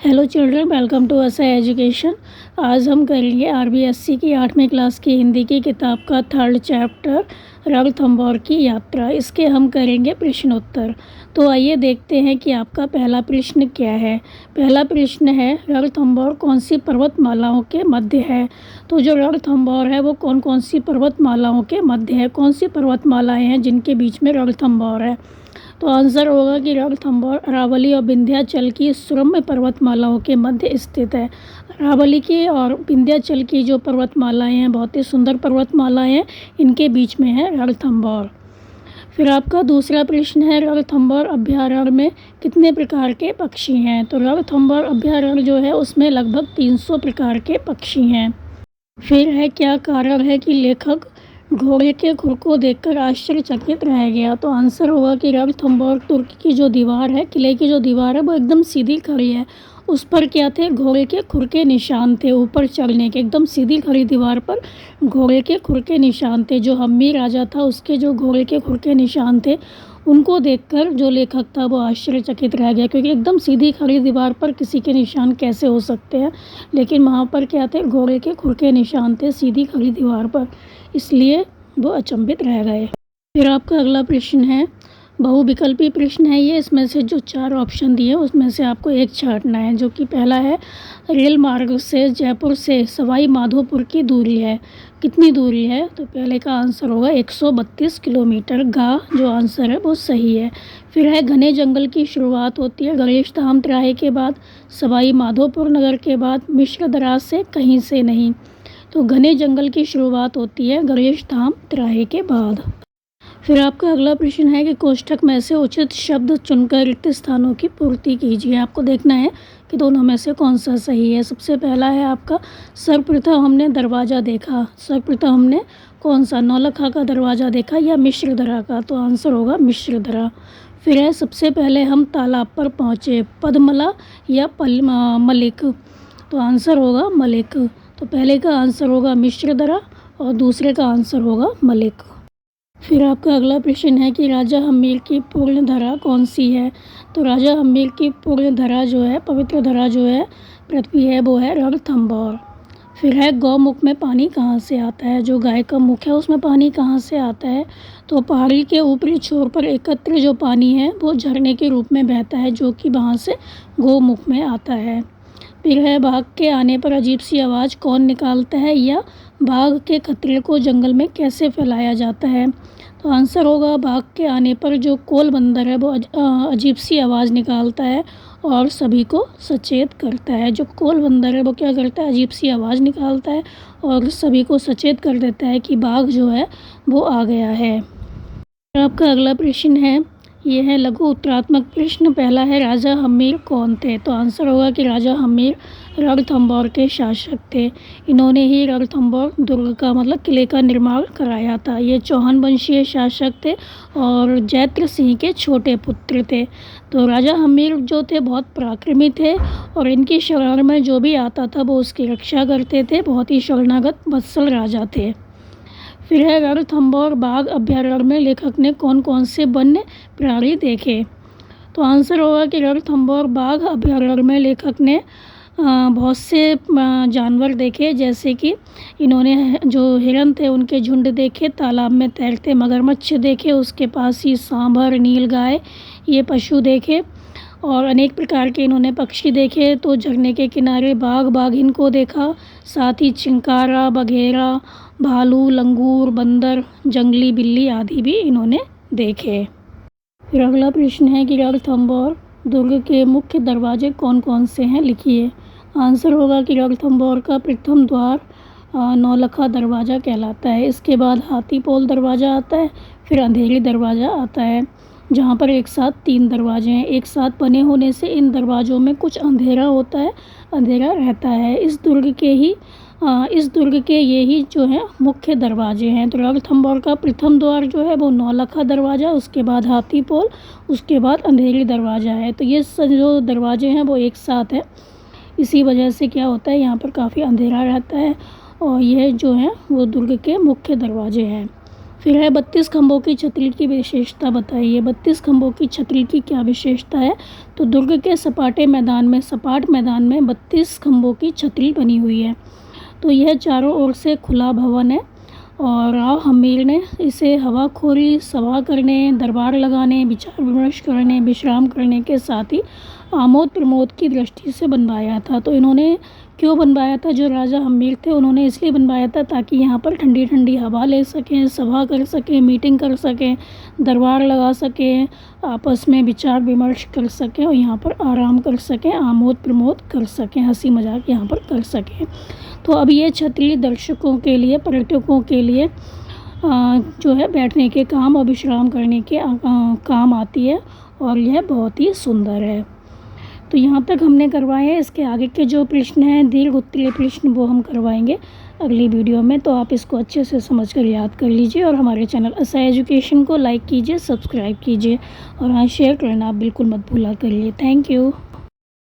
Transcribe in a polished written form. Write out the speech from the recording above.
Hello children, welcome to असा education. आज हम करेंगे आरबीएससी की 8वीं क्लास की हिंदी की किताब का 3rd चैप्टर रणथंभौर की यात्रा। इसके हम करेंगे प्रश्नोत्तर। तो आइए देखते हैं कि आपका पहला प्रश्न क्या है। पहला प्रश्न है, रणथंभौर कौन सी पर्वतमालाओं के मध्य है। तो जो रणथंभौर है वो कौन कौन सी पर्वतमालाओं के मध्य है, कौन सी पर्वतमालाएँ हैं जिनके बीच में रणथंभौर है। तो आंसर होगा कि रणथंभौर अरावली और विंध्याचल की सुरम्य पर्वतमालाओं के मध्य स्थित है। अरावली की और विंध्याचल की जो पर्वतमालाएं हैं बहुत ही सुंदर पर्वतमालाएं हैं, इनके बीच में है रणथंभौर। फिर आपका दूसरा प्रश्न है, रणथंभौर अभयारण्य में कितने प्रकार के पक्षी हैं। तो रणथंभौर अभयारण्य जो है उसमें लगभग 300 प्रकार के पक्षी हैं। फिर है, क्या कारण है कि लेखक घोड़े के खुर को देखकर आश्चर्यचकित रह गया। तो आंसर होगा कि रणथंभौर तुर्की की जो दीवार है, किले की जो दीवार है वो एकदम सीधी खड़ी है। उस पर क्या थे, घोड़े के खुर के निशान थे। ऊपर चढ़ने के एकदम सीधी खड़ी दीवार पर घोड़े के खुर के निशान थे। जो हम्मी राजा था उसके जो घोड़े के खुर के निशान थे, उनको देखकर जो लेखक था वो आश्चर्यचकित रह गया, क्योंकि एकदम सीधी खड़ी दीवार पर किसी के निशान कैसे हो सकते हैं। लेकिन वहाँ पर क्या थे, घोड़े के खुर के निशान थे सीधी खड़ी दीवार पर, इसलिए वो अचंभित रह गए। फिर आपका अगला प्रश्न है, बहुविकल्पी प्रश्न है ये। इसमें से जो 4 ऑप्शन दिए उसमें से आपको एक छांटना है, जो कि पहला है, रेल मार्ग से जयपुर से सवाई माधोपुर की दूरी है, कितनी दूरी है। तो पहले का आंसर होगा 132 किलोमीटर। गा जो आंसर है वो सही है। फिर है, घने जंगल की शुरुआत होती है गणेश धाम तिराहे के बाद, सवाई माधोपुर नगर के बाद, मिश्र दराज से, कहीं से नहीं। तो घने जंगल की शुरुआत होती है गणेश धाम तिराहे के बाद। फिर आपका अगला प्रश्न है कि कोष्ठक में से उचित शब्द चुनकर रिक्त स्थानों की पूर्ति कीजिए। आपको देखना है कि दोनों में से कौन सा सही है। सबसे पहला है आपका, सर्वप्रथम हमने दरवाज़ा देखा। सर्वप्रथम हमने कौन सा, नौलखा का दरवाज़ा देखा या मिश्रधरा का। तो आंसर होगा मिश्रधरा। फिर है, सबसे पहले हम तालाब पर पहुँचे, पद्मला या मलिक। तो आंसर होगा मलिक। तो पहले का आंसर होगा मिश्रधरा और दूसरे का आंसर होगा मलिक। फिर आपका अगला प्रश्न है कि राजा हम्मीर की पूर्ण धरा कौन सी है। तो राजा हम्मीर की पूर्ण धरा जो है, पवित्र धरा जो है पृथ्वी है, वो है रणथंभौर। फिर है, गौमुख में पानी कहाँ से आता है। जो गाय का मुख है उसमें पानी कहाँ से आता है। तो पहाड़ी के ऊपरी छोर पर एकत्र जो पानी है वो झरने के रूप में बहता है, जो कि वहाँ से गौमुख में आता है। फिर है, बाघ के आने पर अजीब सी आवाज़ कौन निकालता है, या बाघ के खतरे को जंगल में कैसे फैलाया जाता है। तो आंसर होगा, बाघ के आने पर जो कोल बंदर है वो अजीब सी आवाज़ निकालता है और सभी को सचेत करता है। जो कोल बंदर है वो क्या करता है, अजीब सी आवाज़ निकालता है और सभी को सचेत कर देता है कि बाघ जो है वो आ गया है। आपका अगला प्रश्न है, ये है लघु उत्तरात्मक प्रश्न। पहला है, राजा हम्मीर कौन थे। तो आंसर होगा कि राजा हम्मीर रणथंभौर के शासक थे। इन्होंने ही रणथंभौर दुर्ग का मतलब किले का निर्माण कराया था। ये चौहान वंशीय शासक थे और जैत्र सिंह के छोटे पुत्र थे। तो राजा हम्मीर जो थे बहुत पराक्रमी थे और इनकी शरण में जो भी आता था वो उसकी रक्षा करते थे। बहुत ही शरणागत वत्सल राजा थे। फिर है, रणथंभौर बाघ अभयारण्य में लेखक ने कौन कौन से वन्य प्राणी देखे। तो आंसर होगा कि रणथंभौर बाघ अभयारण्य में लेखक ने बहुत से जानवर देखे, जैसे कि इन्होंने जो हिरन थे उनके झुंड देखे, तालाब में तैरते मगरमच्छ देखे, उसके पास ही सांभर, नीलगाय ये पशु देखे, और अनेक प्रकार के इन्होंने पक्षी देखे। तो झरने के किनारे बाघ बाघिन को देखा, साथ ही चिंकारा, बघेरा, भालू, लंगूर, बंदर, जंगली बिल्ली आदि भी इन्होंने देखे। फिर अगला प्रश्न है कि रणथंभौर दुर्ग के मुख्य दरवाजे कौन कौन से हैं, लिखिए। आंसर होगा कि रणथंभौर का प्रथम द्वार नौलखा दरवाज़ा कहलाता है। इसके बाद हाथीपोल दरवाज़ा आता है, फिर अंधेरी दरवाज़ा आता है, जहाँ पर एक साथ 3 दरवाजे हैं। एक साथ बने होने से इन दरवाज़ों में कुछ अंधेरा होता है, अंधेरा रहता है। इस दुर्ग के ये ही जो है मुख्य दरवाजे हैं। तो रणथंभौर का प्रथम द्वार जो है वो नौलखा दरवाज़ा, उसके बाद हाथीपोल, उसके बाद अंधेरी दरवाज़ा है। तो ये जो दरवाजे हैं वो एक साथ हैं, इसी वजह से क्या होता है, यहाँ पर काफ़ी अंधेरा रहता है और यह जो है वो दुर्ग के मुख्य दरवाजे हैं। फिर है 32 खंभों की छतरी की विशेषता बताइए। 32 खंभों की छतरी की क्या विशेषता है? तो दुर्ग के सपाट मैदान में 32 खंभों की छतरी बनी हुई है। तो यह चारों ओर से खुला भवन है और राव हम्मीर ने इसे हवाखोरी, सभा करने, दरबार लगाने, विचार विमर्श करने, विश्राम करने के साथ ही आमोद प्रमोद की दृष्टि से बनवाया था। तो इन्होंने क्यों बनवाया था? जो राजा हम्मीर थे उन्होंने इसलिए बनवाया था ताकि यहाँ पर ठंडी ठंडी हवा ले सकें, सभा कर सकें, मीटिंग कर सकें, दरबार लगा सकें, आपस में विचार विमर्श कर सकें और यहाँ पर आराम कर सकें, आमोद प्रमोद कर सकें, हंसी मजाक यहाँ पर कर सकें। तो अब ये छतरी दर्शकों के लिए, पर्यटकों के लिए जो है बैठने के काम और विश्राम करने के काम आती है और यह बहुत ही सुंदर है। तो यहाँ तक हमने करवाए हैं। इसके आगे के जो प्रश्न हैं, दीर्घ उत्तरीय प्रश्न, वो हम करवाएंगे अगली वीडियो में। तो आप इसको अच्छे से समझ कर याद कर लीजिए और हमारे चैनल असाई एजुकेशन को लाइक कीजिए, सब्सक्राइब कीजिए और हाँ, शेयर करना आप बिल्कुल मत भूला करिए। Thank you.